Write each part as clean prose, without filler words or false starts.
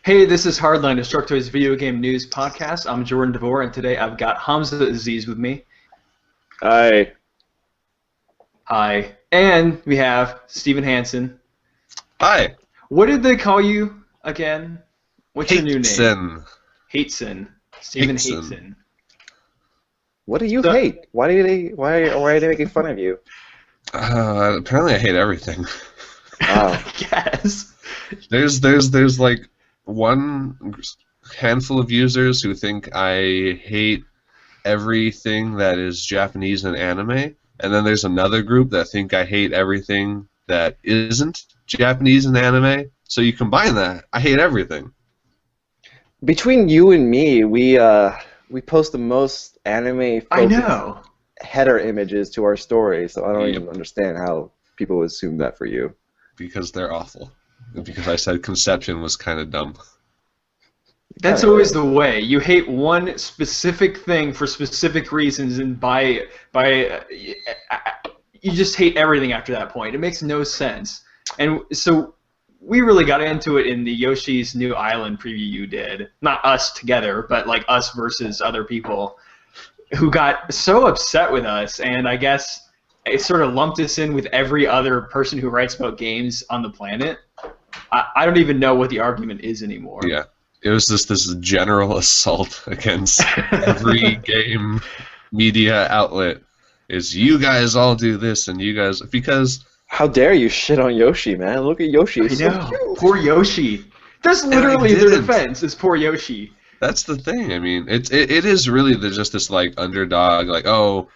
Hey, this is Hardline, Destructoid's video game news podcast. I'm Jordan Devore, and today I've got Hamza Aziz with me. Hi. Hi. And we have Stephen Hansen. Hi. What did they call you again? What's your new name? Hateson. Stephen Hateson. What do you hate? Why are they making fun of you? Apparently I hate everything. Wow. Yes. There's like one handful of users who think I hate everything that is Japanese and anime, and then there's another group that think I hate everything that isn't Japanese and anime. So you combine that, I hate everything. Between you and me, we post the most anime-focused header images to our story, so I don't even understand how people would assume that for you. Because they're awful. Because I said conception was kind of dumb. That's always the way. You hate one specific thing for specific reasons, and you just hate everything after that point. It makes no sense. And so we really got into it in the Yoshi's New Island preview you did. Not us together, but like us versus other people who got so upset with us, and I guess it sort of lumped us in with every other person who writes about games on the planet. I don't even know what the argument is anymore. Yeah, it was just this general assault against every game media outlet. Is you guys all do this and you guys because. How dare you shit on Yoshi, man? Look at Yoshi. It's so cute. Poor Yoshi. That's literally their defense. Is poor Yoshi. That's the thing. I mean, it is really just this like underdog, like, oh,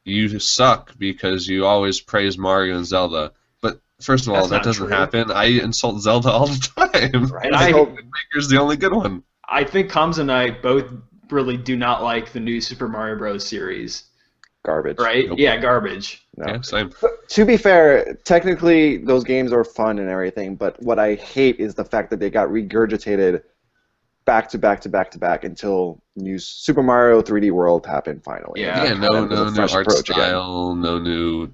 you suck because you always praise Mario and Zelda. But first of all, that doesn't happen. I insult Zelda all the time. Right. And I think Wind Waker's the only good one. I think Hamza and I both really do not like the new Super Mario Bros. Series. Garbage. Right? Nope. Yeah, garbage. No. Yeah, same. But to be fair, technically those games are fun and everything, but what I hate is the fact that they got regurgitated back to back to back to back until new Super Mario 3D World happened finally. Yeah, no new art style, no new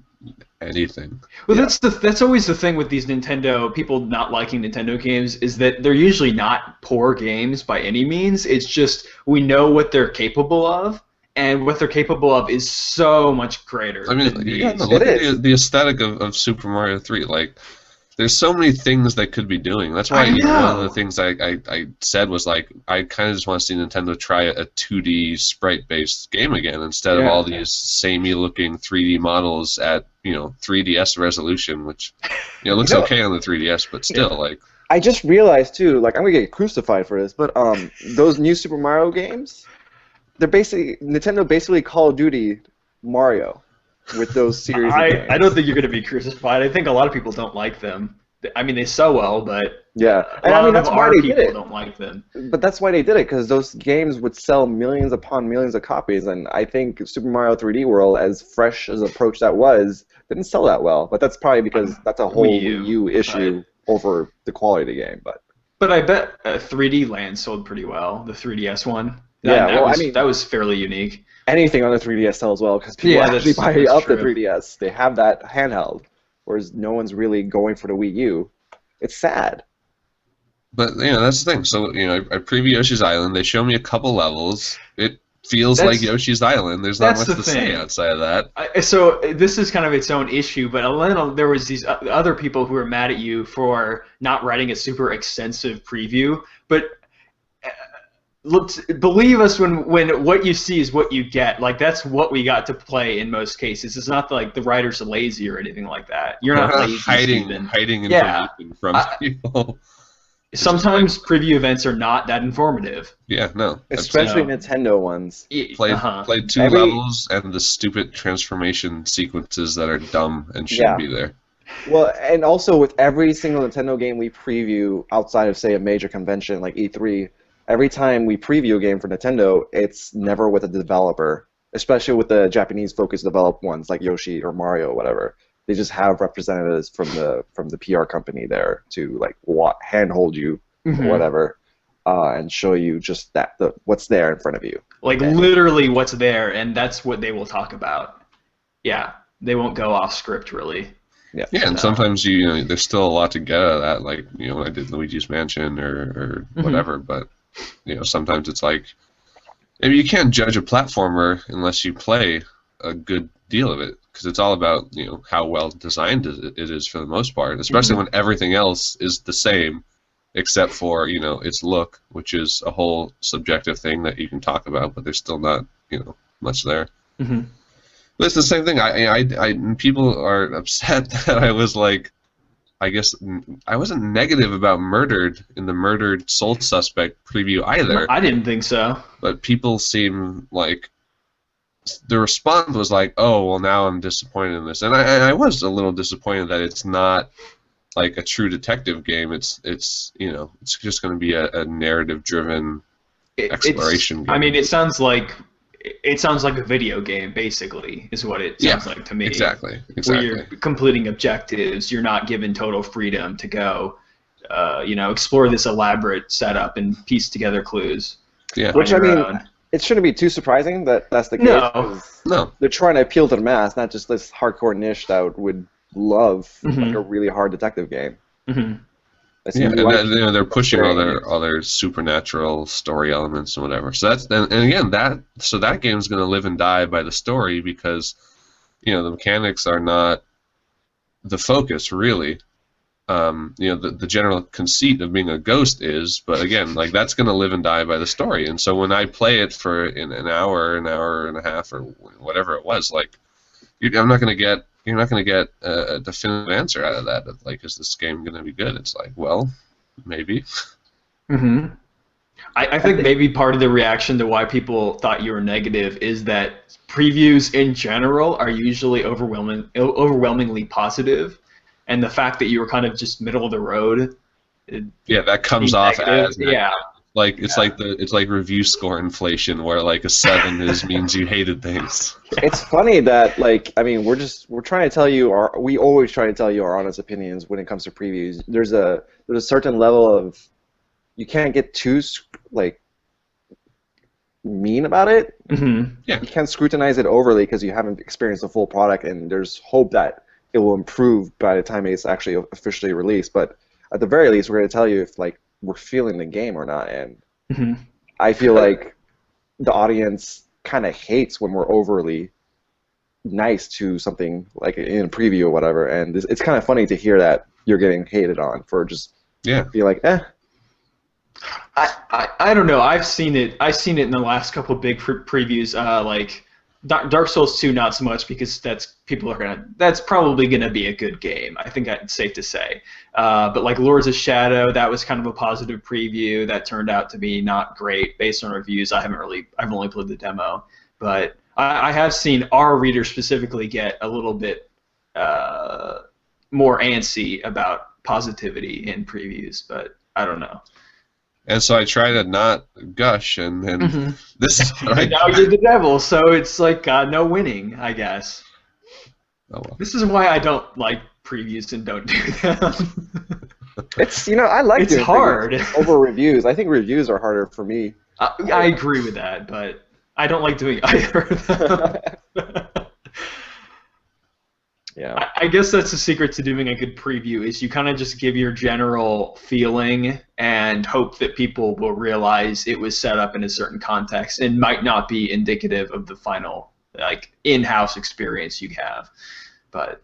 anything. Well, that's always the thing with these Nintendo people not liking Nintendo games is that they're usually not poor games by any means. It's just we know what they're capable of. And what they're capable of is so much greater. I mean, look at the aesthetic of Super Mario 3. Like, there's so many things they could be doing. That's why one of the things I said was, like, I kind of just want to see Nintendo try a 2D sprite-based game again instead of all these samey-looking 3D models at, 3DS resolution, which, looks okay on the 3DS, but still, like... I just realized, too, like, I'm going to get crucified for this, but those new Super Mario games... Nintendo basically Call of Duty Mario with those series of games. I don't think you're going to be crucified. I think a lot of people don't like them. I mean, they sell well, but yeah, and I mean that's why they did it. Don't like them. But that's why they did it, because those games would sell millions upon millions of copies, and I think Super Mario 3D World, as fresh as approach that was, didn't sell that well. But that's probably because that's a whole Wii U issue over the quality of the game. But I bet 3D Land sold pretty well, the 3DS one. That was fairly unique. Anything on the 3DS sells well because people actually buy up the 3DS. They have that handheld, whereas no one's really going for the Wii U. It's sad. But that's the thing. So I preview Yoshi's Island. They show me a couple levels. It feels like Yoshi's Island. There's not much to say outside of that. So this is kind of its own issue. But then there was these other people who were mad at you for not writing a super extensive preview, but. Look, believe us when what you see is what you get. Like that's what we got to play in most cases. It's not like the writers are lazy or anything like that. You're not lazy, hiding information from people. Sometimes preview events are not that informative. Yeah, no. Especially Nintendo ones. Played 2 levels and the stupid transformation sequences that are dumb and shouldn't be there. Well, and also with every single Nintendo game we preview outside of, say, a major convention like E3, every time we preview a game for Nintendo, it's never with a developer, especially with the Japanese-focused developed ones like Yoshi or Mario or whatever. They just have representatives from the PR company there to like handhold you or whatever, and show you just what's there in front of you. Like literally what's there, and that's what they will talk about. Yeah, they won't go off script really. Yeah. Yeah, and sometimes you know there's still a lot to get out of that. Like you know when I did Luigi's Mansion or whatever, but you know sometimes it's like maybe you can't judge a platformer unless you play a good deal of it, because it's all about you know how well designed it is for the most part, especially when everything else is the same except for you know its look, which is a whole subjective thing that you can talk about, but there's still not you know much there. But it's the same thing. People are upset that I was like, I guess I wasn't negative about Murdered in the Murdered Soul Suspect preview either. I didn't think so. But people seem like the response was like, oh, well, now I'm disappointed in this. And I was a little disappointed that it's not like a true detective game. It's you know, it's just going to be a narrative-driven exploration game. I mean, it sounds like a video game, basically, is what it sounds like to me. Exactly. Where you're completing objectives, you're not given total freedom to go, you know, explore this elaborate setup and piece together clues. Yeah. Which, I mean, it shouldn't be too surprising that that's the case. No. They're trying to appeal to the mass, not just this hardcore niche that would love like a really hard detective game. Yeah, and you know, they're pushing all their supernatural story elements and whatever. So that's and again that game's going to live and die by the story, because you know the mechanics are not the focus really. You know the general conceit of being a ghost is, but again like that's going to live and die by the story. And so when I play it for an hour and a half or whatever it was, like you're not going to get a definitive answer out of that. Like, is this game going to be good? It's like, well, maybe. I think maybe part of the reaction to why people thought you were negative is that previews in general are usually overwhelmingly positive, and the fact that you were kind of just middle of the road. Yeah, that comes off as yeah. Like it's like review score inflation, where like a 7 means you hated things. It's funny that like I mean we're trying to tell you we always try to tell you our honest opinions when it comes to previews. There's a certain level of you can't get too like mean about it. Yeah. You can't scrutinize it overly because you haven't experienced the full product, and there's hope that it will improve by the time it's actually officially released. But at the very least, we're going to tell you if like we're feeling the game or not, and I feel like the audience kind of hates when we're overly nice to something like in a preview or whatever, and it's kind of funny to hear that you're getting hated on for just being like, eh. I don't know. I've seen it in the last couple of big previews. Like Dark Souls 2, not so much, because that's probably gonna be a good game. I think that's safe to say. But like Lords of Shadow, that was kind of a positive preview that turned out to be not great based on reviews. I've only played the demo, but I have seen our readers specifically get a little bit more antsy about positivity in previews, but I don't know. And so I try to not gush, and this is what now you're the devil, so it's like no winning, I guess. Oh, well. This is why I don't like previews and don't do them. It's I like it's hard over reviews. I think reviews are harder for me. I agree with that, but I don't like doing either of them. Yeah. I guess that's the secret to doing a good preview, is you kind of just give your general feeling and hope that people will realize it was set up in a certain context and might not be indicative of the final like in-house experience you have. But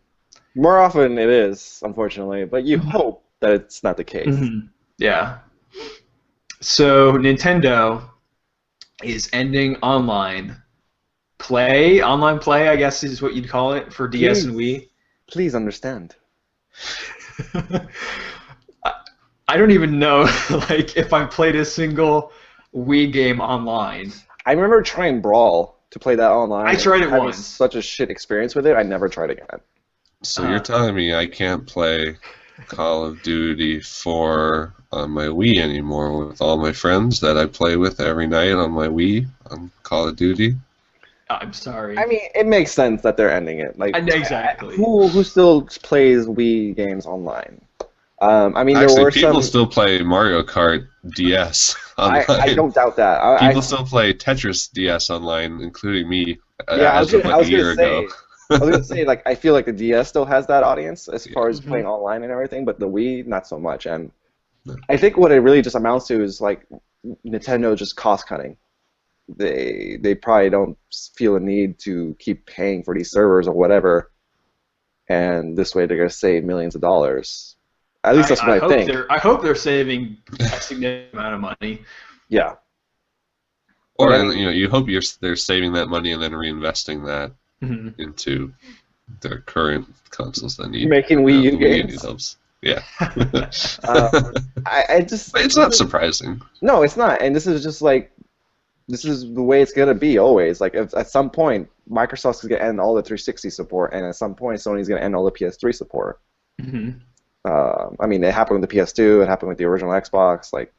more often it is, unfortunately, but you hope that it's not the case. Yeah. So Nintendo is ending online play, I guess is what you'd call it, for DS and Wii. Please understand. I don't even know like if I've played a single Wii game online. I remember trying Brawl to play that online. I tried it once. Such a shit experience with it. I never tried again. So you're telling me I can't play Call of Duty 4 on my Wii anymore with all my friends that I play with every night on my Wii on Call of Duty? I'm sorry. I mean, it makes sense that they're ending it. Like, exactly. Who still plays Wii games online? I mean, actually, there were people still play Mario Kart DS online. I don't doubt that. People still play Tetris DS online, including me. Yeah, I was a year gonna say, ago. I was gonna say, like, I feel like the DS still has that audience as far as Mhm. playing online and everything, but the Wii, not so much. And I think what it really just amounts to is like Nintendo just cost cutting. They probably don't feel a need to keep paying for these servers or whatever, and this way they're gonna save millions of dollars. At least that's what I think. I hope they're saving a significant amount of money. Yeah. Or But I mean- you hope they're saving that money and then reinvesting that Mhm. into their current consoles that need Making Wii U the games. helps. Yeah. I just. But it's not surprising. No, it's not, and this is just like, this is the way it's gonna be always. Like, if at some point Microsoft's gonna end all the 360 support, and at some point Sony's gonna end all the PS3 support. Mhm. I mean, it happened with the PS2. It happened with the original Xbox. Like,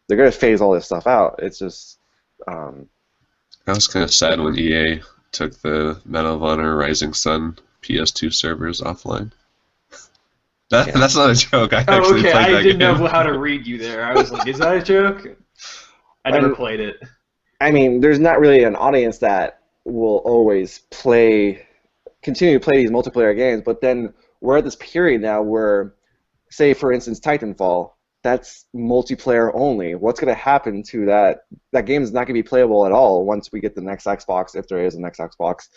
they're gonna phase all this stuff out. It's just. I was kind of sad when EA took the Medal of Honor Rising Sun PS2 servers offline. That's not a joke. I actually okay. played I that didn't game. know how to read you there. I was like, is that a joke? I never played it. I mean, there's not really an audience that will always continue to play these multiplayer games, but then we're at this period now where, say, for instance, Titanfall, that's multiplayer only. What's going to happen to that? That game is not going to be playable at all once we get the next Xbox, if there is a next Xbox.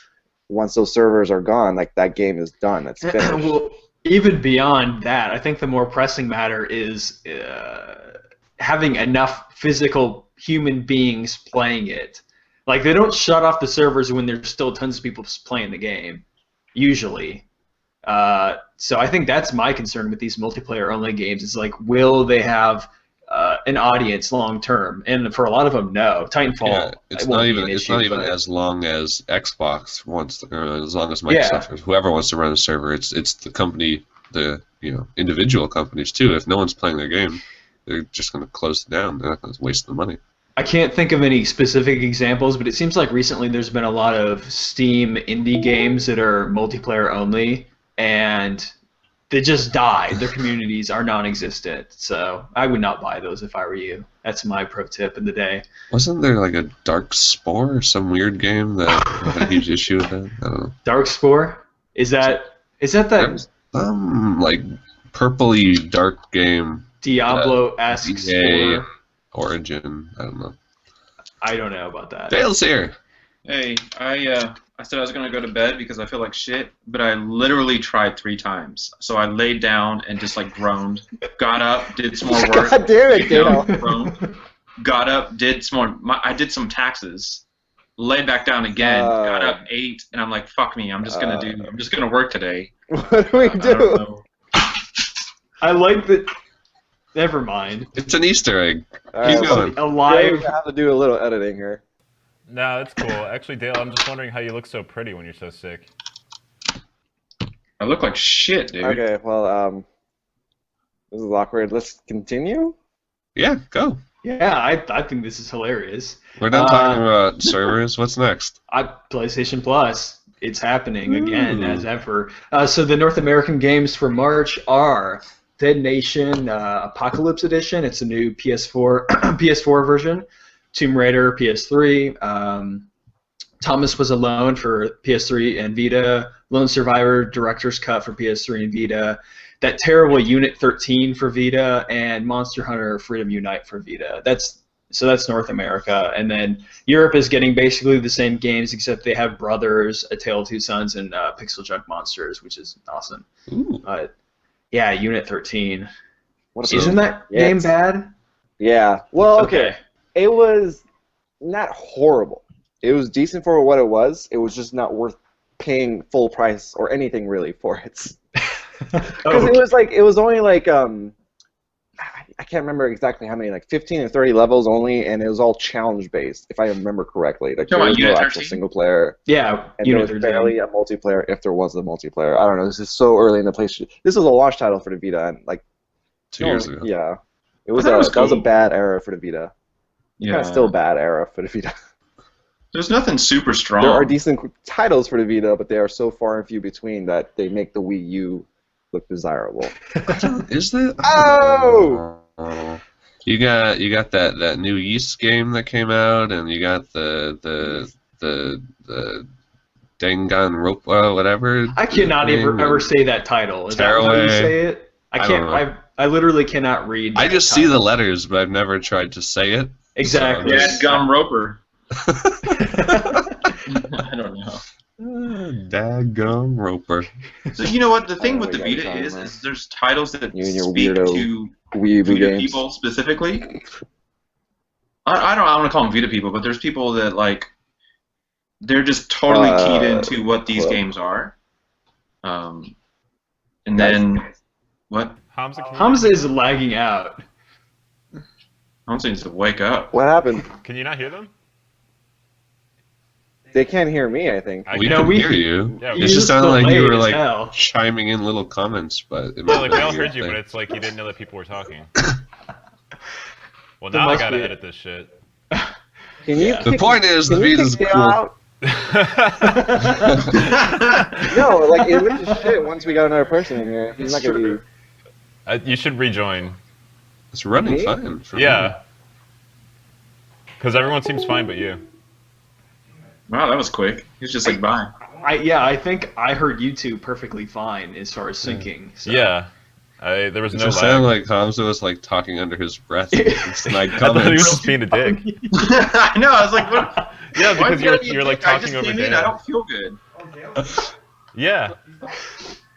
Once those servers are gone, like, that game is done. It's finished. Well, even beyond that, I think the more pressing matter is having enough physical human beings playing it. Like, they don't shut off the servers when there's still tons of people playing the game, usually. So I think that's my concern with these multiplayer-only games. Is like, will they have an audience long term? And for a lot of them, no. Titanfall. Yeah, it's not even as long as Xbox wants, or as long as Microsoft, or whoever wants to run a server. It's the company, the individual companies too. If no one's playing their game, they're just going to close it down. They're not going to waste the money. I can't think of any specific examples, but it seems like recently there's been a lot of Steam indie games that are multiplayer only, and they just died. Their communities are non-existent, so I would not buy those if I were you. That's my pro tip of the day. Wasn't there like a Dark Spore or some weird game that had a huge issue with that? I don't know. Dark Spore? Is that Some like purpley dark game. Diablo-esque EA Spore? Origin. I don't know. I don't know about that. Dale's here. Hey, I said I was gonna go to bed because I feel like shit, but I literally tried 3 times. So I laid down and just like groaned, got up, did some more work. God damn it, laid down, Dale. groaned, got up, did some more. I did some taxes, laid back down again, got up, ate, and I'm like, fuck me, I'm just gonna work today. What do we I don't do? know. I like that. Never mind. It's an Easter egg. All right, Keep going. A live. I have to do a little editing here. No, it's cool. Actually, Dale, I'm just wondering how you look so pretty when you're so sick. I look like shit, dude. Okay, well, this is awkward. Let's continue. Yeah, go. Yeah, I think this is hilarious. We're done talking about servers. What's next? PlayStation Plus. It's happening again as ever. So the North American games for March are Dead Nation Apocalypse Edition. It's a new PS4 PS4 version. Tomb Raider PS3. Thomas Was Alone for PS3 and Vita. Lone Survivor Director's Cut for PS3 and Vita. That terrible Unit 13 for Vita, and Monster Hunter Freedom Unite for Vita. That's North America, and then Europe is getting basically the same games except they have Brothers, A Tale of Two Sons, and Pixel Junk Monsters, which is awesome. Yeah, Unit 13. Isn't that game bad? Yeah. Well, okay. It was not horrible. It was decent for what it was. It was just not worth paying full price or anything really for it. Because it was only like I can't remember exactly how many, like 15 or 30 levels only, and it was all challenge based, if I remember correctly. Like there was no actual single player. Yeah, and there was barely a multiplayer, if there was a multiplayer. I don't know. This is so early in the PlayStation. This was a launch title for the Vita, and like 2 years ago. Yeah, that was a bad era for the Vita. Yeah, kind of still bad era for the Vita. There's nothing super strong. There are decent titles for the Vita, but they are so far and few between that they make the Wii U look desirable. Is there? Oh! You got that new Yeast game that came out, and you got the Danganronpa, whatever. I cannot ever say that title. Is that how you say it? I can't. I literally cannot read. I just see the letters, but I've never tried to say it. Exactly. Dadgum Roper. I don't know. Dadgum Roper. So you know what the thing with the Vita is there's titles that speak to Vita people specifically. I don't want to call them Vita people, but there's people that like they're just totally keyed into what these games are. And then what? Hamza is lagging out. Hamza needs to wake up. What happened? Can you not hear them? They can't hear me, I think. We can hear you. Yeah, it just sounded like you were like chiming in little comments, but it like we all heard you, but it's like you didn't know that people were talking. Well, now I gotta edit this shit. The point is, the Vita's cool. No, like it went to shit once we got another person in here. He's not gonna be. You should rejoin. It's running fine. Yeah. Because everyone seems fine but you. Wow, that was quick. He's just like, bye. I think I heard you two perfectly fine as far as syncing. So. Yeah. There was no lag. It sounded like Hamza was like talking under his breath. I thought he was just being a dick. I know, I was like, what? Yeah, because you're like talking over Dan. I don't feel good. Yeah.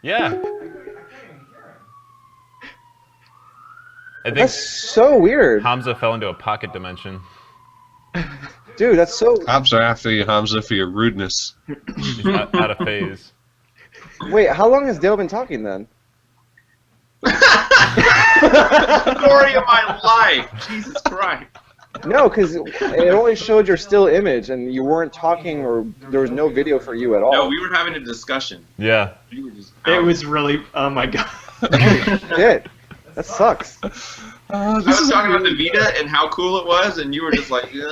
Yeah. I think that's so weird. Hamza fell into a pocket dimension. Dude, that's so... Cops are after you, Hamza, for your rudeness. He's out of phase. Wait, how long has Dale been talking then? Story of my life! Jesus Christ. No, because it only showed your still image, and you weren't talking, or there was no video for you at all. No, we were having a discussion. Yeah. We were just it was really... Oh my god. Shit. That sucks. I was talking about the Vita and how cool it was, and you were just like you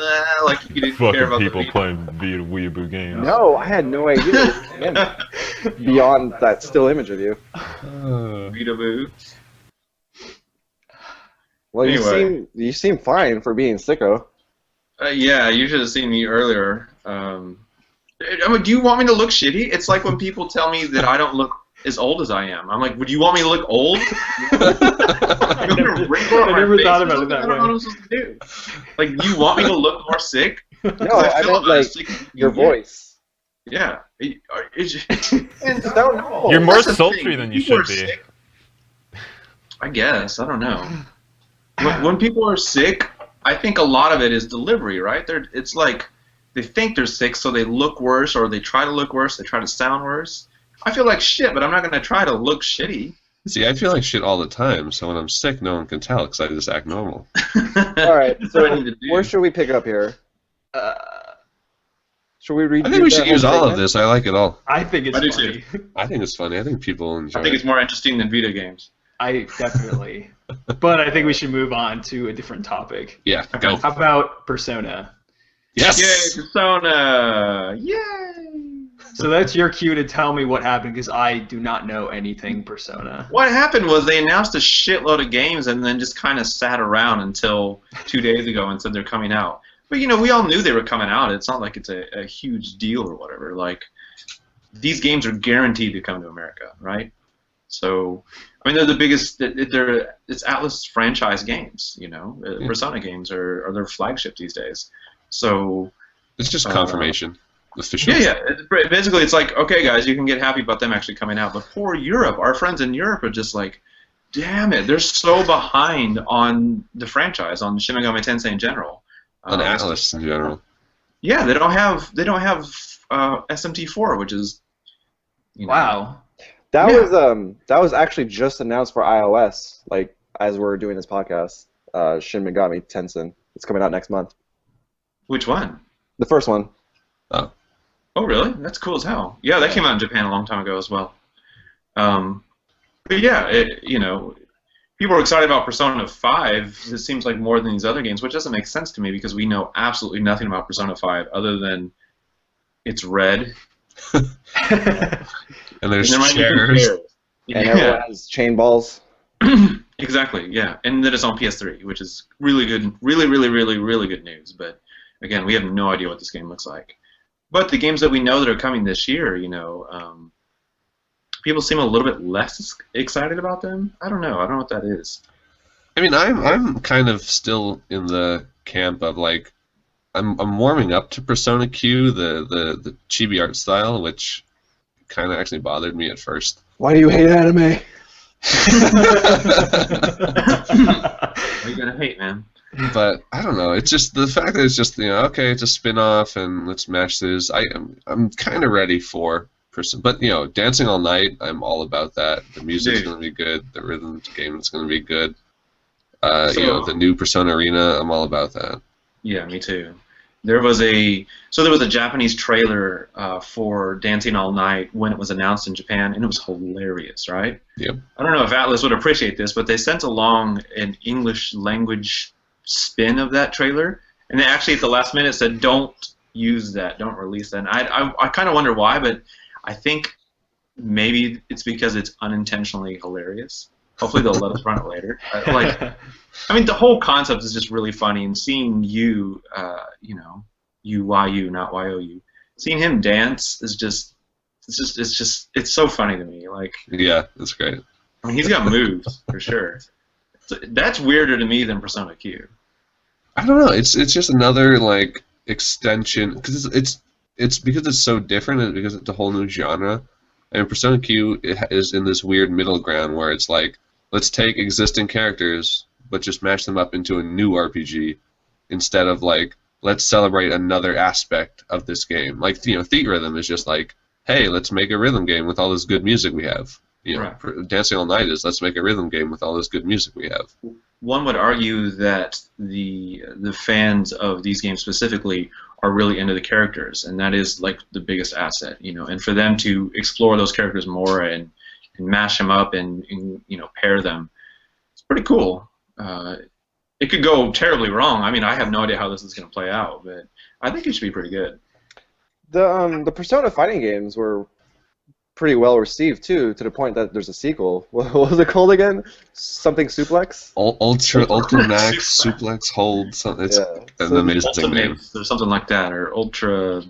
didn't care about people the Vita. playing Vita weeaboo games. No, I had no idea. Beyond that still image of you. Vita boo. Well, anyway. you seem fine for being sicko. Yeah, you should have seen me earlier. I mean, do you want me to look shitty? It's like when people tell me that I don't look as old as I am. I'm like, would you want me to look old? I never thought about it that way. I don't know what I'm supposed to do. Like, you want me to look more sick? No, I meant like your voice. Yeah. No. You're more sultry than you should be. Sick. I guess. I don't know. When people are sick, I think a lot of it is delivery, right? It's like they think they're sick, so they look worse, or they try to look worse, they try to sound worse. I feel like shit, but I'm not going to try to look shitty. See, I feel like shit all the time, so when I'm sick, no one can tell because I just act normal. Alright, so where should we pick up here? Should we read? I think we should use all of this. I like it all. I think it's funny. I think it's funny. I think people enjoy it. I think it's more interesting than Vita games. I definitely. But I think we should move on to a different topic. Yeah, go. How about Persona? Yes! Yay, Persona! Yay! So that's your cue to tell me what happened, because I do not know anything Persona. What happened was they announced a shitload of games and then just kind of sat around until 2 days ago and said they're coming out. But, you know, we all knew they were coming out. It's not like it's a huge deal or whatever. Like, these games are guaranteed to come to America, right? So, I mean, they're the biggest. It's Atlas franchise games, you know. Persona games are their flagship these days. So it's just confirmation. Official. Yeah. Basically, it's like, okay, guys, you can get happy about them actually coming out. But poor Europe, our friends in Europe are just like, damn it, they're so behind on the franchise, on Shin Megami Tensei in general. On Atlas in general. Yeah, they don't have SMT4, which is. You know, wow. That was actually just announced for iOS, like as we're doing this podcast. Shin Megami Tensei. It's coming out next month. Which one? The first one. Oh. Oh, really? That's cool as hell. Yeah, that came out in Japan a long time ago as well. But yeah, you know, people are excited about Persona 5. It seems like more than these other games, which doesn't make sense to me because we know absolutely nothing about Persona 5 other than it's red. And there's chairs. And everyone has chain balls. Exactly, yeah. And that it's on PS3, which is really good, really good news. But again, we have no idea what this game looks like. But the games that we know that are coming this year, people seem a little bit less excited about them. I don't know. I don't know what that is. I mean, I'm kind of still in the camp of like, I'm warming up to Persona Q, the chibi art style, which kind of actually bothered me at first. Why do you hate anime? What are you gonna hate, man? But I don't know. It's just the fact that it's just okay, it's a spin-off and let's match this. I'm kind of ready for but Dancing All Night, I'm all about that. The music's gonna be good. The rhythm game is gonna be good. The new Persona Arena, I'm all about that. Yeah, me too. There was a Japanese trailer for Dancing All Night when it was announced in Japan, and it was hilarious, right? Yep. I don't know if Atlas would appreciate this, but they sent along an English language spin of that trailer, and they actually at the last minute said, "Don't use that, don't release that." And I kind of wonder why, but I think maybe it's because it's unintentionally hilarious. Hopefully they'll let us run it later. I mean, the whole concept is just really funny, and seeing you, U-Y-U, not Y-O-U, seeing him dance is it's so funny to me. Like, yeah, that's great. I mean, he's got moves for sure. That's weirder to me than Persona Q. I don't know. It's just another like extension because it's because it's so different and because it's a whole new genre. And Persona Q is in this weird middle ground where it's like, let's take existing characters but just mash them up into a new RPG instead of like, let's celebrate another aspect of this game. Like, Theat Rhythm is just like, hey, let's make a rhythm game with all this good music we have. Right. Dancing All Night is let's make a rhythm game with all this good music we have. One would argue that the fans of these games specifically are really into the characters, and that is like the biggest asset, And for them to explore those characters more and mash them up and pair them, it's pretty cool. It could go terribly wrong. I mean, I have no idea how this is going to play out, but I think it should be pretty good. The Persona fighting games were pretty well received too, to the point that there's a sequel. What was it called again? Something Suplex? Ultra Max Suplex Hold. It's an amazing name. Or something like that, or Ultra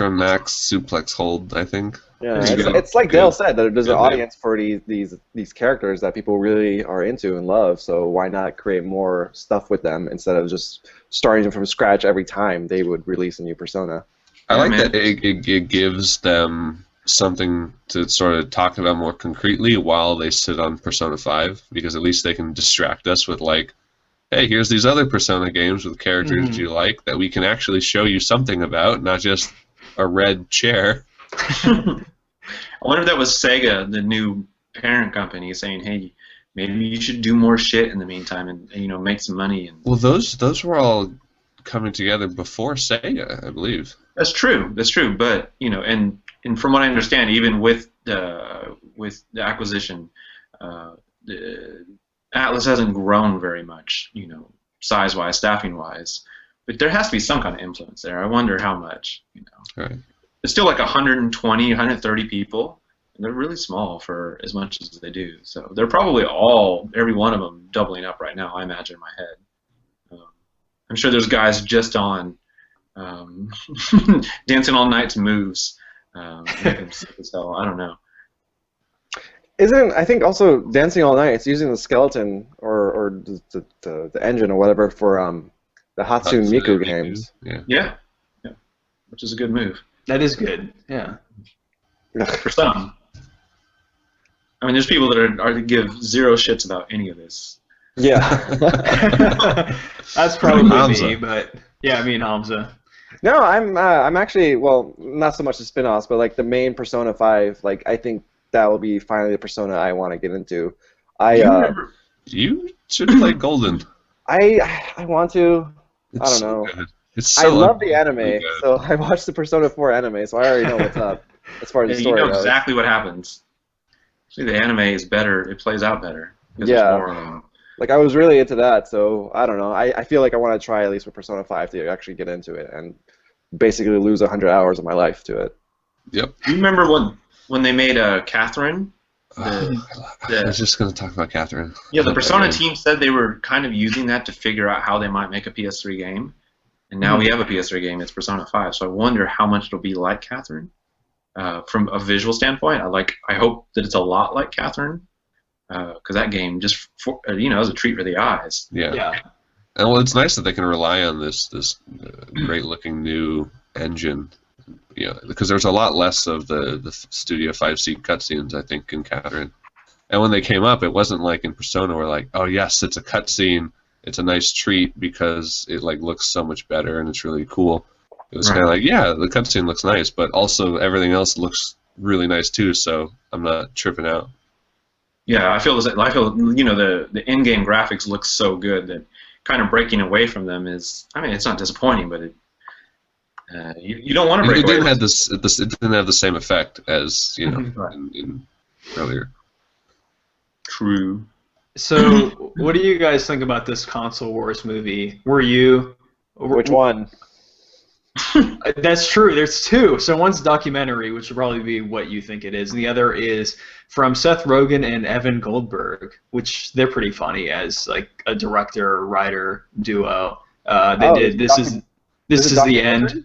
Max Suplex Hold, I think. Yeah, it's like Dale said, that there's an audience for these characters that people really are into and love. So why not create more stuff with them instead of just starting from scratch every time they would release a new Persona? I like that it gives them something to sort of talk about more concretely while they sit on Persona 5, because at least they can distract us with like, hey, here's these other Persona games with characters you like that we can actually show you something about, not just a red chair. I wonder if that was Sega, the new parent company, saying, hey, maybe you should do more shit in the meantime and make some money. And well, those were all coming together before Sega, I believe. That's true. But and from what I understand, even with the acquisition, Atlas hasn't grown very much, size-wise, staffing-wise. But there has to be some kind of influence there. I wonder how much. Right. It's still like 120, 130 people, and they're really small for as much as they do. So they're probably every one of them, doubling up right now. I imagine in my head. I'm sure there's guys just on Dancing All Night's moves. So I don't know. I think also Dancing All Night, it's using the skeleton or the engine or whatever for the Hatsune Miku games. Yeah. Which is a good move. That is good. Yeah. For some. I mean, there's people that are to give zero shits about any of this. Yeah. That's probably me, but yeah, me and Hamza. No, I'm actually, well, not so much the spin-offs, but like the main Persona 5, like I think that will be finally the Persona I want to get into. You should play Golden. I want to. I don't know. Good. It's so I love the anime, so I watched the Persona 4 anime, so I already know what's up as far as the story goes. You know goes. exactly what happens. See, the anime is better. It plays out better. Yeah. Like, I was really into that, so I don't know. I feel like I want to try at least with Persona 5 to actually get into it and basically lose 100 hours of my life to it. Yep. Do you remember when they made Catherine? I was just going to talk about Catherine. Yeah, the Persona team said they were kind of using that to figure out how they might make a PS3 game. And now we have a PS3 game. It's Persona 5. So I wonder how much it'll be like Catherine from a visual standpoint. I hope that it's a lot like Catherine because that game just is a treat for the eyes. Yeah. And well, it's nice that they can rely on this great looking new engine. Because there's a lot less of the Studio 5 cutscenes, I think, in Catherine. And when they came up, it wasn't like in Persona where like, oh yes, it's a cutscene, it's a nice treat because it like looks so much better and it's really cool. It was kind of like, yeah, the cutscene looks nice, but also everything else looks really nice too. So I'm not tripping out. Yeah, I feel the in-game graphics look so good that kind of breaking away from them is, I mean, it's not disappointing, but you don't want to break away. It didn't have the same effect as in earlier. True. So, what do you guys think about this console wars movie? Which one? That's true. There's two. So one's documentary, which will probably be what you think it is, and the other is from Seth Rogen and Evan Goldberg, which they're pretty funny as like a director-writer duo. They did This is the end.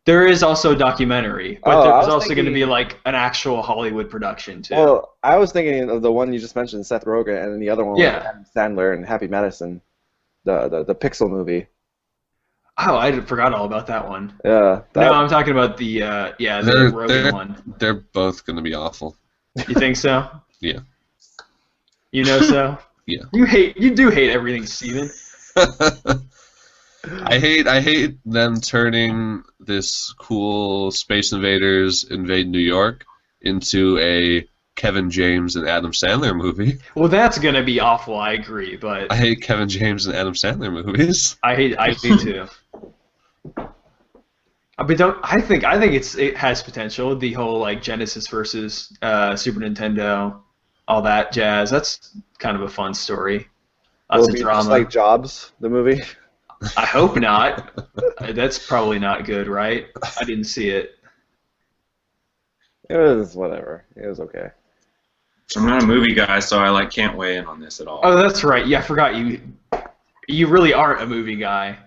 There is also a documentary, but there's also going to be like an actual Hollywood production too. Well, I was thinking of the one you just mentioned, Seth Rogen, and then the other one was Adam Sandler and Happy Madison, the Pixel movie. Oh, I forgot all about that one. Yeah. No, I'm talking about the Rogen one. They're both going to be awful. You think so? Yeah. You know so? Yeah. You do hate everything, Steven. I hate them turning this cool Space Invaders Invade New York into a Kevin James and Adam Sandler movie. Well, that's gonna be awful. I agree, but I hate Kevin James and Adam Sandler movies. I do too. But I think it has potential. The whole like Genesis versus Super Nintendo, all that jazz. That's kind of a fun story. Lots of drama. Just like Jobs, the movie. I hope not. That's probably not good, right? I didn't see it. It was whatever. It was okay. I'm not a movie guy, so I can't weigh in on this at all. Oh, that's right. Yeah, I forgot you. You really aren't a movie guy.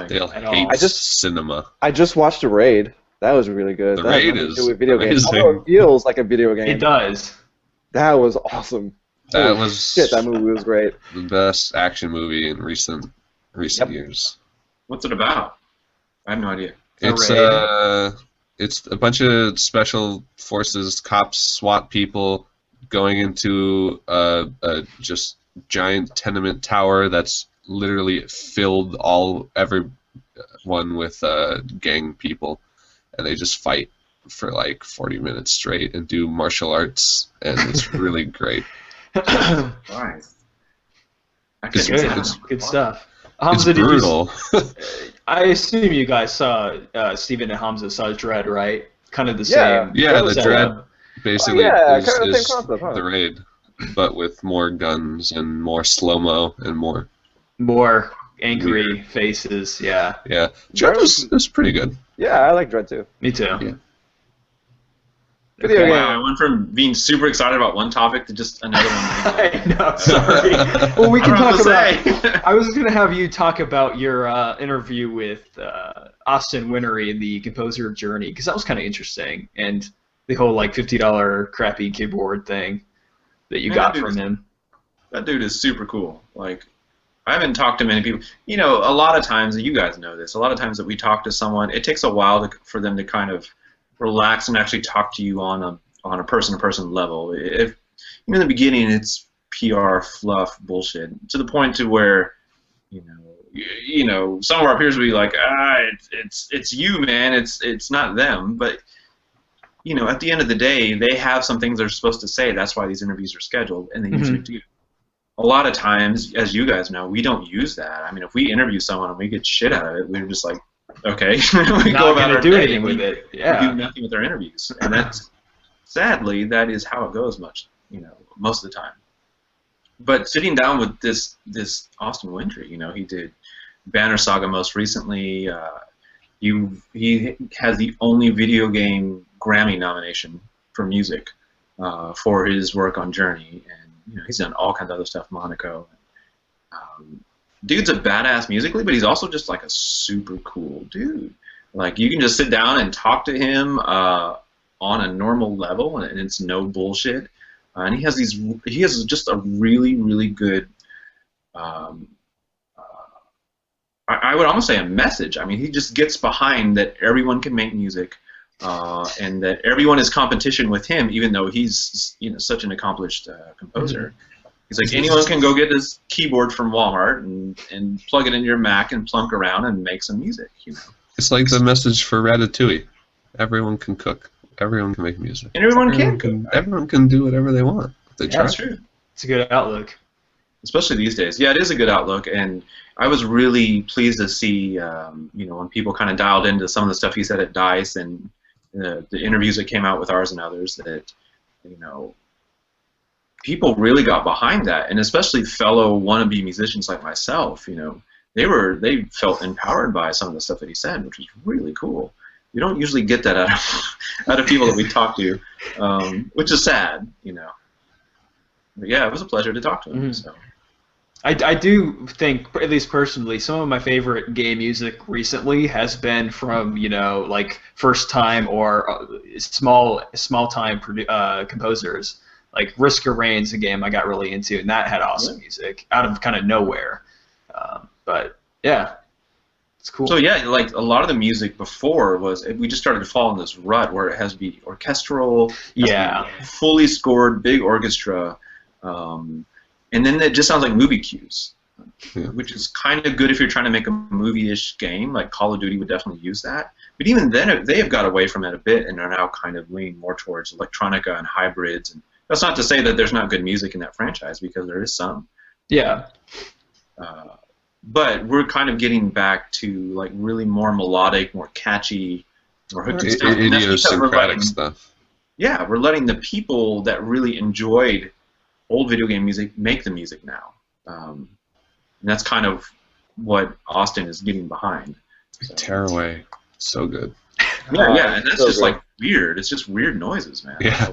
Dale hates cinema. I just watched The Raid. That was really good. The Raid is video game. It feels like a video game. It does. That was awesome. That movie was great. The best action movie in recent years. What's it about? I have no idea. It's a bunch of special forces, cops, SWAT people going into a just giant tenement tower that's literally filled everyone with gang people, and they just fight for like 40 minutes straight and do martial arts, and it's really great. Nice. It's good stuff. It's Hamza, brutal. I assume you guys saw Steven and Hamza saw Dread, right? Kind of the same. Yeah, the Dread basically is kind of the same concept, huh? The Raid, but with more guns and more slow-mo and more angry faces. Yeah. Yeah, Dread was pretty good. Yeah, I like Dread too. Me too. Yeah. Okay. Wow, I went from being super excited about one topic to just another one. I know, sorry. Well, we can talk about. I was going to have you talk about your interview with Austin Wintory, the composer of Journey, because that was kind of interesting, and the whole like $50 crappy keyboard thing that you got from him. That dude is super cool. Like, I haven't talked to many people. You know, a lot of times, you guys know this. A lot of times that we talk to someone, it takes a while for them to kind of relax and actually talk to you on a person-to-person level. If in the beginning it's PR fluff bullshit to the point to where you know some of our peers will be like, it's you, man, it's not them. But at the end of the day, they have some things they're supposed to say. That's why these interviews are scheduled, and they usually do. A lot of times, as you guys know, we don't use that. I mean, if we interview someone and we get shit out of it, we're just like, okay, we go about our do day anything with it. Yeah. We do nothing with our interviews, and that's sadly that is how it goes most of the time. But sitting down with this Austin Wintory, he did Banner Saga most recently. He has the only video game Grammy nomination for music for his work on Journey, and he's done all kinds of other stuff, Monaco. dude's a badass musically, but he's also just like a super cool dude. Like you can just sit down and talk to him on a normal level, and it's no bullshit. And he has just a really, really good. I would almost say a message. I mean, he just gets behind that everyone can make music, and that everyone is competition with him, even though he's such an accomplished composer. He's like, anyone can go get this keyboard from Walmart and plug it into your Mac and plunk around and make some music. It's like the message for Ratatouille. Everyone can cook. Everyone can make music. And everyone can. Everyone can do whatever they want. They try. That's true. It's a good outlook. Especially these days. Yeah, it is a good outlook, and I was really pleased to see, when people kind of dialed into some of the stuff he said at DICE and the interviews that came out with ours and others, that, people really got behind that, and especially fellow wannabe musicians like myself, they felt empowered by some of the stuff that he said, which was really cool. You don't usually get that out of people that we talk to, which is sad, But yeah, it was a pleasure to talk to him. Mm-hmm. So. I do think, at least personally, some of my favorite game music recently has been from like first time or small time composers. Like Risk of Rain's a game I got really into, and that had awesome music out of kind of nowhere. But yeah, it's cool. So yeah, like a lot of the music before we just started to fall in this rut where it has to be orchestral, fully scored, big orchestra, and then it just sounds like movie cues, which is kind of good if you're trying to make a movie-ish game. Like Call of Duty would definitely use that. But even then, they have got away from it a bit and are now kind of leaning more towards electronica and hybrids. And that's not to say that there's not good music in that franchise, because there is some. Yeah. But we're kind of getting back to like really more melodic, more catchy, more hooked stuff. Idiosyncratic stuff. Yeah, we're letting the people that really enjoyed old video game music make the music now. And that's kind of what Austin is getting behind. So. Tearaway, so good. Yeah, and that's so just good. Like weird. It's just weird noises, man. Yeah.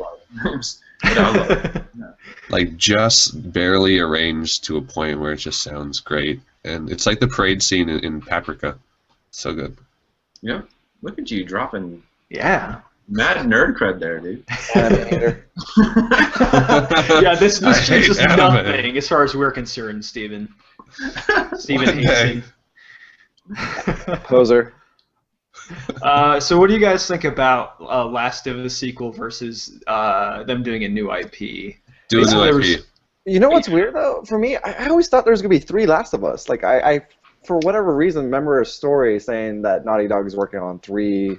Like just barely arranged to a point where it just sounds great, and it's like the parade scene in Paprika. So good. Yeah. Look at you dropping. Yeah. Mad nerd cred there, dude. Yeah, this changes nothing as far as we're concerned, Steven. Steven Hansen. Poser. So what do you guys think about Last of Us sequel versus them doing a new IP? Do a new IP. You know what's weird though? For me, I always thought there was gonna be 3 Last of Us. Like I for whatever reason, remember a story saying that Naughty Dog is working on 3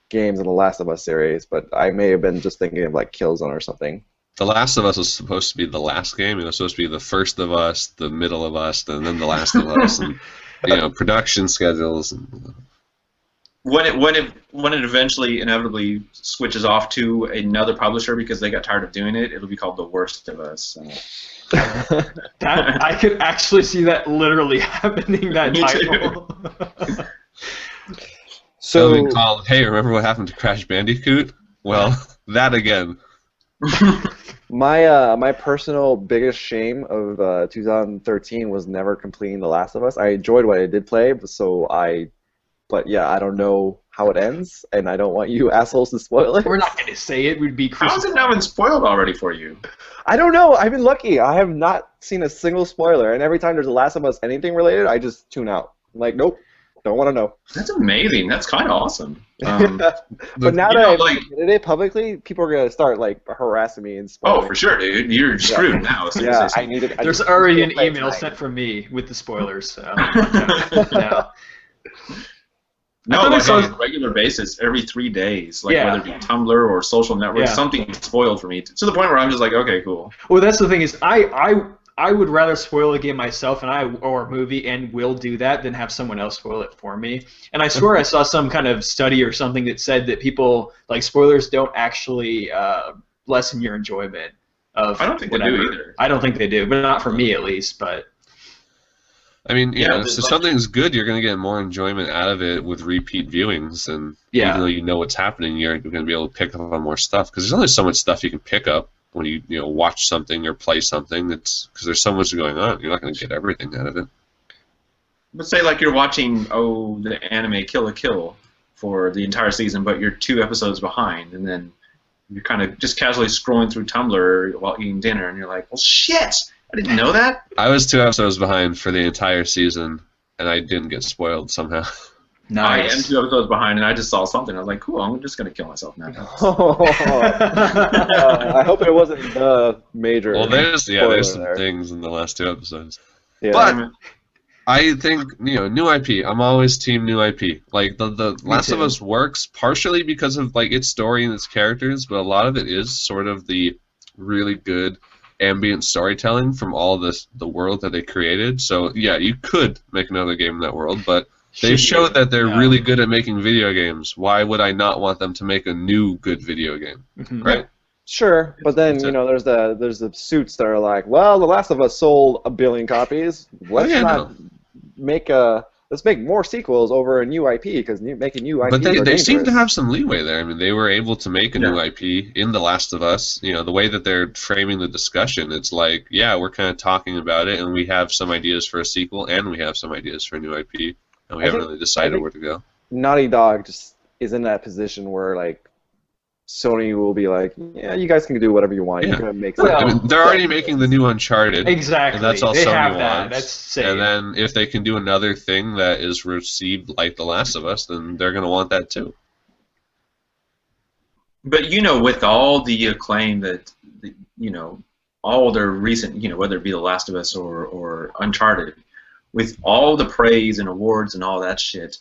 games in the Last of Us series, but I may have been just thinking of like Killzone or something. The Last of Us was supposed to be the last game. It was supposed to be the first of Us, the middle of Us, and then the Last of Us, and production schedules. And, When it eventually inevitably switches off to another publisher because they got tired of doing it, it'll be called The Worst of Us. I could actually see that literally happening. That title. So it'll be called, hey, remember what happened to Crash Bandicoot? Well, that again. My personal biggest shame of 2013 was never completing The Last of Us. I enjoyed what I did play, but yeah, I don't know how it ends, and I don't want you assholes to spoil it. We're not going to say it. We'd be How has it now been spoiled already for you? I don't know. I've been lucky. I have not seen a single spoiler, and every time there's a Last of Us anything related, I just tune out. I'm like, nope, don't want to know. That's amazing. That's kind of awesome. But now that I've admitted it publicly, people are going to start like harassing me and spoiling. Oh, for sure, dude. You're screwed now. Yeah, I need it. There's already an email sent from me with the spoilers. So, no. No, like on a regular basis, every 3 days, like whether it be Tumblr or social networks, something spoiled for me to the point where I'm just like, okay, cool. Well, that's the thing is, I would rather spoil a game myself or a movie and will do that than have someone else spoil it for me. And I swear I saw some kind of study or something that said that people like spoilers don't actually lessen your enjoyment of. I don't think whatever. They do either. I don't think they do, but not for me at least. But. I mean, if something's good, you're going to get more enjoyment out of it with repeat viewings, and even though you know what's happening, you're going to be able to pick up on more stuff, because there's only so much stuff you can pick up when you watch something or play something. It's because there's so much going on. You're not going to get everything out of it. But say like you're watching the anime Kill la Kill for the entire season, but you're 2 episodes behind, and then you're kind of just casually scrolling through Tumblr while eating dinner, and you're like, well, shit, I didn't know that. I was 2 episodes behind for the entire season, and I didn't get spoiled somehow. Nice. I am 2 episodes behind, and I just saw something. I was like, cool, I'm just going to kill myself now. I hope it wasn't the major. Well, there's some there. things in the last 2 episodes. Yeah. But I think, new IP. I'm always team new IP. Like, the Last of Us works partially because of, like, its story and its characters, but a lot of it is sort of the really good ambient storytelling from all the world that they created. So, yeah, you could make another game in that world, but they've showed that they're really good at making video games. Why would I not want them to make a new good video game, right? Sure, but then there's the suits that are like, well, The Last of Us sold 1 billion copies. Let's make more sequels over a new IP because making new IP. But they seem to have some leeway there. I mean, they were able to make a new IP in The Last of Us. The way that they're framing the discussion, it's like, yeah, we're kind of talking about it, and we have some ideas for a sequel, and we have some ideas for a new IP. And we haven't really decided where to go. Naughty Dog just is in that position where, like, Sony will be like, yeah, you guys can do whatever you want. You're gonna make something. I mean, they're already making the new Uncharted. Exactly. And that's all they Sony have that. wants. That's safe. And then if they can do another thing that is received like The Last of Us, then they're gonna want that too. But with all the acclaim that all their recent, whether it be The Last of Us or Uncharted, with all the praise and awards and all that shit,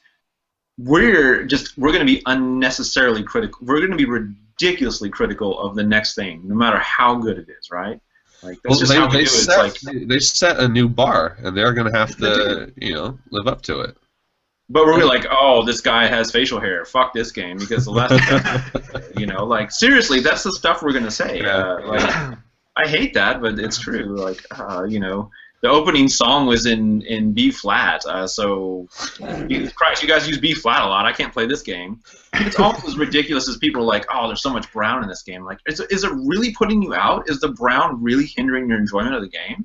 we're going to be unnecessarily critical. We're going to be ridiculously critical of the next thing, no matter how good it is, right? Like that's just how we do it. They set a new bar, and they're going to have to, live up to it. But we're like, oh, this guy has facial hair. Fuck this game because the last, like seriously, that's the stuff we're going to say. Like, I hate that, but it's true. Like, the opening song was in B flat, so Jesus Christ, you guys use B flat a lot. I can't play this game. It's almost as ridiculous as people are like, oh, there's so much brown in this game. Like, is it really putting you out? Is the brown really hindering your enjoyment of the game?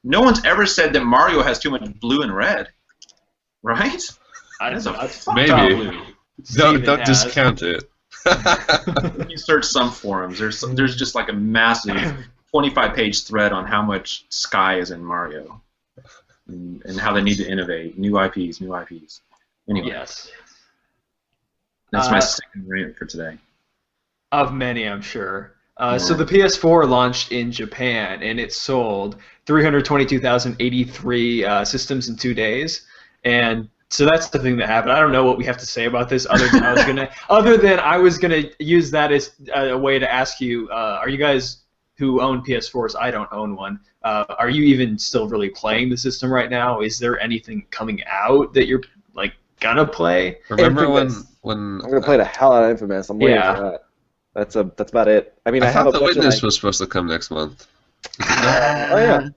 No one's ever said that Mario has too much blue and red, right? Maybe. Don't discount it. You search some forums. There's just like a massive 25-page thread on how much sky is in Mario and how they need to innovate. New IPs. Anyway. Yes. That's my second rant for today. Of many, I'm sure. So the PS4 launched in Japan, and it sold 322,083 systems in 2 days. And so that's the thing that happened. I don't know what we have to say about this, other than I was gonna use that as a way to ask you: are you guys who own PS4s? I don't own one. Are you even still really playing the system right now? Is there anything coming out that you're like gonna play? Remember when I'm gonna play the hell out of Infamous. I'm waiting for that. That's about it. I mean, I thought The Witness was supposed to come next month. Oh yeah.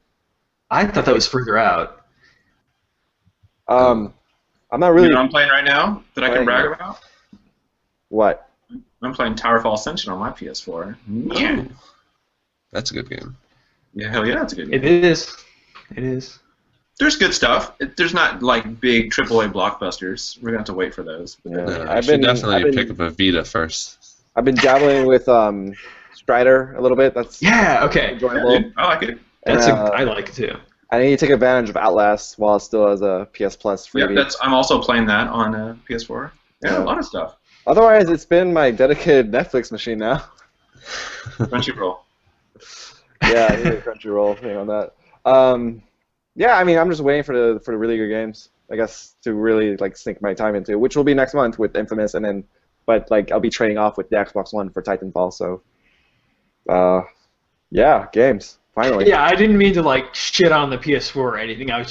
I thought that was further out. I'm not really. You know what I'm playing right now that I can brag about? What? I'm playing Towerfall Ascension on my PS4. Yeah. That's a good game. Yeah, hell yeah, that's a good game. It is. It is. There's good stuff. There's not like big AAA blockbusters. We're gonna have to wait for those. Yeah. I should definitely pick up a Vita first. I've been dabbling with Strider a little bit. That's okay. enjoyable. Yeah, I like it. I like it too. I need to take advantage of Outlast while it still has a PS Plus freebie. Yeah, I'm also playing that on PS4. Yeah, a lot of stuff. Otherwise, it's been my dedicated Netflix machine now. Crunchyroll. Yeah, I need a Crunchyroll thing on that. Yeah, I mean, I'm just waiting for the really good games, I guess, to really like sink my time into, which will be next month with Infamous, and then, but like I'll be trading off with the Xbox One for Titanfall. So, yeah, games. Finally. Yeah, I didn't mean to like shit on the PS4 or anything. I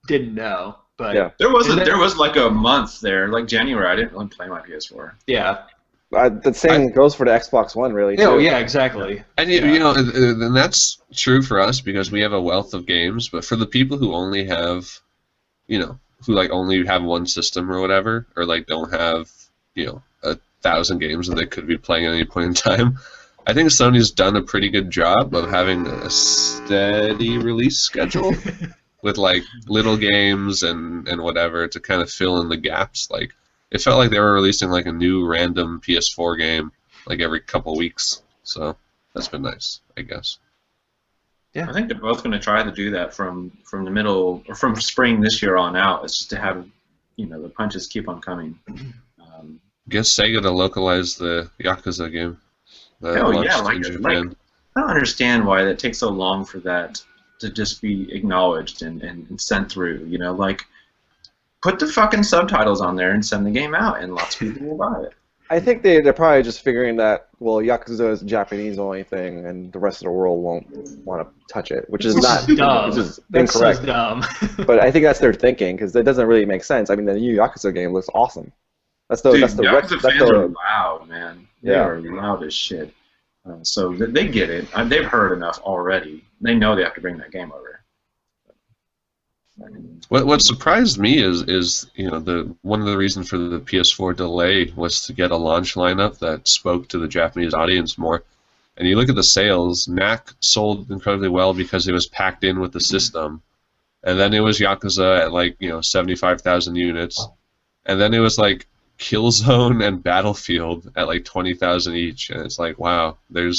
didn't know, but yeah. There was like a month there, like January. I didn't really play my PS4. Yeah. The same goes for the Xbox One, really. Oh yeah, exactly. And and that's true for us because we have a wealth of games. But for the people who only have, who like only have one system or whatever, or like don't have, 1,000 games that they could be playing at any point in time. I think Sony's done a pretty good job of having a steady release schedule. with like little games and whatever to kind of fill in the gaps. Like it felt like they were releasing like a new random PS4 game like every couple weeks. So that's been nice, I guess. Yeah, I think they're both going to try to do that from the middle or from spring this year on out. It's just to have, the punches keep on coming. Guess Sega to localize the Yakuza game. Oh yeah, like I don't understand why it takes so long for that to just be acknowledged and sent through. Like put the fucking subtitles on there and send the game out, and lots of people will buy it. I think they're probably just figuring that, well, Yakuza is a Japanese-only thing, and the rest of the world won't want to touch it, which is not dumb. Which is That's incorrect. so dumb. But I think that's their thinking, because it doesn't really make sense. I mean, the new Yakuza game looks awesome. Yakuza fans are loud, man. They Yeah. are loud as shit. So they get it. They've heard enough already. They know they have to bring that game over. What surprised me is one of the reasons for the PS4 delay was to get a launch lineup that spoke to the Japanese audience more. And you look at the sales, Knack sold incredibly well because it was packed in with the system. And then it was Yakuza at like 75,000 units. And then it was like Killzone and Battlefield at like 20,000 each. And it's like, wow, they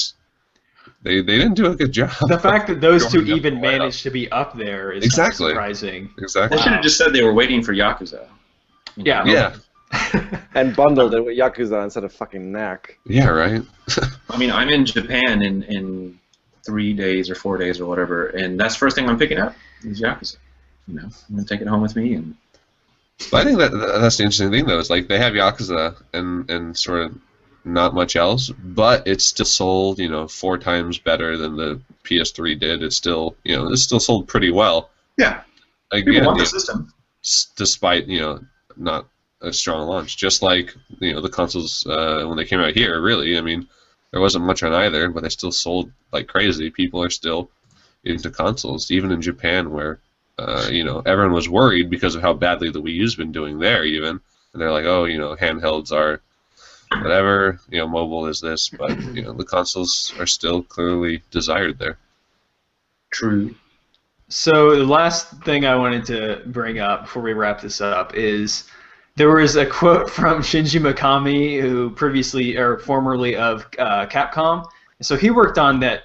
didn't do a good job. The fact that those two even managed to be up there is Exactly. surprising. Exactly. They should have just said they were waiting for Yakuza. Yeah. Yeah. And bundled it with Yakuza instead of fucking Knack. Yeah, right. I mean, I'm in Japan in 3 days or 4 days or whatever, and that's the first thing I'm picking up is Yakuza. I'm gonna take it home with me. And But I think that's the interesting thing though. Is like they have Yakuza and sort of not much else, but it's still sold 4 times better than the PS3 did. It's still it's still sold pretty well. yeah, Again, people want the system. despite not a strong launch. Just like the consoles when they came out here. Really, I mean, there wasn't much on either, but they still sold like crazy. People are still into consoles, even in Japan, where everyone was worried because of how badly the Wii U's been doing there, even, and they're like, oh, handhelds are whatever, mobile is this, but the consoles are still clearly desired there. True. So the last thing I wanted to bring up before we wrap this up is there was a quote from Shinji Mikami, who previously or formerly of Capcom. So he worked on the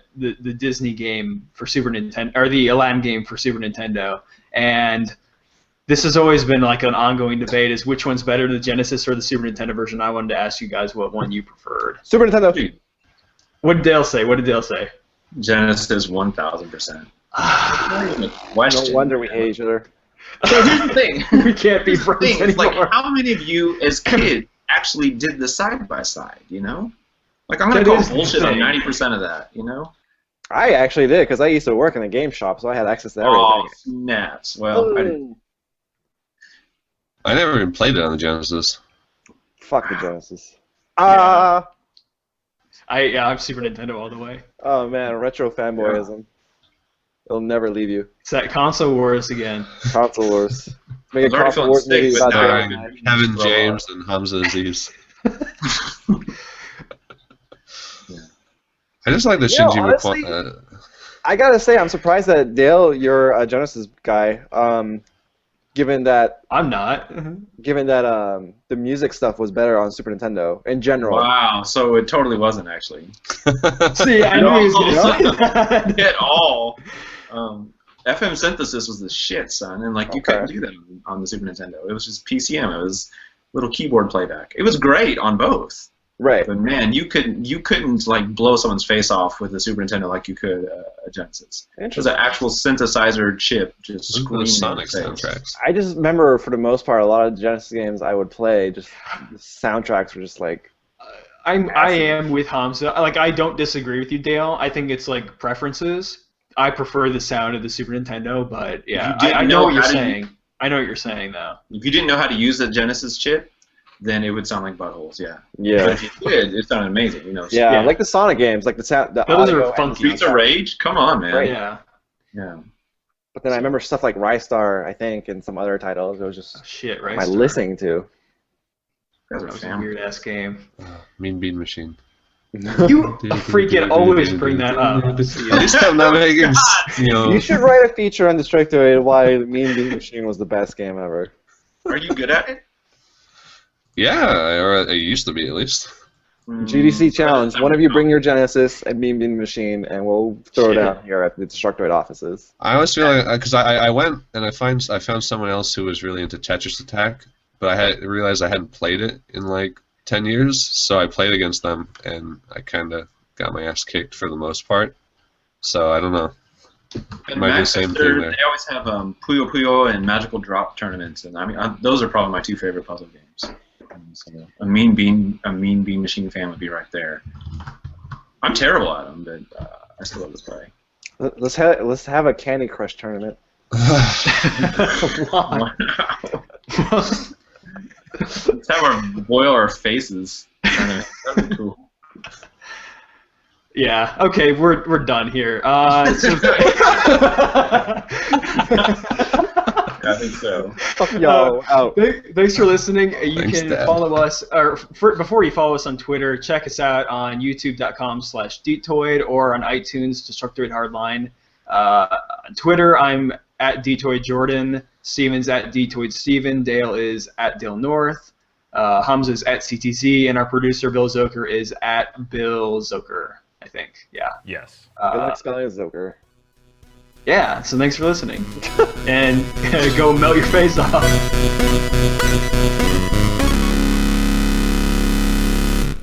Disney game for Super Nintendo, or the Aladdin game for Super Nintendo, and this has always been like an ongoing debate: is which one's better, the Genesis or the Super Nintendo version? I wanted to ask you guys what one you preferred. Super Nintendo. What did Dale say? What did Dale say? Genesis 1,000%. No wonder we hate each other. So here's the thing. We can't be friends It's anymore. like, how many of you as kids actually did the side by side? Like I'm gonna That call is the bullshit on thing. 90% of that. I actually did, because I used to work in a game shop, so I had access to everything. Oh snaps! Well, I didn't. I never even played it on the Genesis. Fuck the Genesis. I'm Super Nintendo all the way. Oh man, retro fanboyism. It'll never leave you. It's that console wars again. Console wars. Make a I'm already console feeling wars sick, movie but about now that. I'm Kevin James and Hamza Aziz. I just like the Shinji honestly, Mikami. I gotta say, I'm surprised that Dale, you're a Genesis guy. Given that I'm not. the music stuff was better on Super Nintendo in general. Wow, so it totally wasn't actually. See, I knew he was going to say that. At all. FM synthesis was the shit, son, and like you couldn't do that on the Super Nintendo. It was just PCM. It was little keyboard playback. It was great on both. Right. But man, you couldn't like blow someone's face off with the Super Nintendo like you could a Genesis. It was an actual synthesizer chip just screaming. Sonic soundtracks. I just remember, for the most part, a lot of Genesis games I would play, just the soundtracks were just like. I am with Hamza. Like, I don't disagree with you, Dale. I think it's like preferences. I prefer the sound of the Super Nintendo, but yeah, I know what you're saying. I know what you're saying, though. If you didn't know how to use the Genesis chip, then it would sound like buttholes. Yeah. Yeah. But if you did, it sounded amazing. Yeah, like the Sonic games, like the sound. The Those audio are funky. Streets of Rage. Come on, man. Right. Yeah. Yeah. But then I remember stuff like Rystar, I think, and some other titles. It was just Shit, right? am I listening to? Guys are That was a family. weird ass game. Mean Bean Machine. You freaking always bring that up. At least I'm not making, You should write a feature on Destructoid why Mean Bean Machine was the best game ever. Are you good at it? Yeah, or I used to be at least. GDC challenge. One of you bring your Genesis and Mean Bean Machine, and we'll throw it down here at the Destructoid offices. I always feel like because I went and I found someone else who was really into Tetris Attack, but I realized I hadn't played it in like 10 years, so I played against them, and I kind of got my ass kicked for the most part. So I don't know. It might be the same thing there. They always have Puyo Puyo and Magical Drop tournaments, and I mean those are probably my two favorite puzzle games. So a Mean Bean Machine fan would be right there. I'm terrible at them, but I still love to play. Let's have a Candy Crush tournament. Let's have our boil our faces. That'd be cool. Yeah. Okay, we're done here. I think so. Fuck y'all out. Thanks for listening. You Thanks, can Dad. follow us, or before you follow us on Twitter, check us out on youtube.com/Detoid or on iTunes, Destructoid Hardline. On Twitter, I'm at Detoid Jordan. Steven's at Detoid Steven. Dale is at Dale North. Hamza is at CTZ, and our producer Bill Zoker is at Bill Zoker. I think. Yeah. Yes. Good luck spelling Zoker. Yeah. So thanks for listening, and go melt your face off.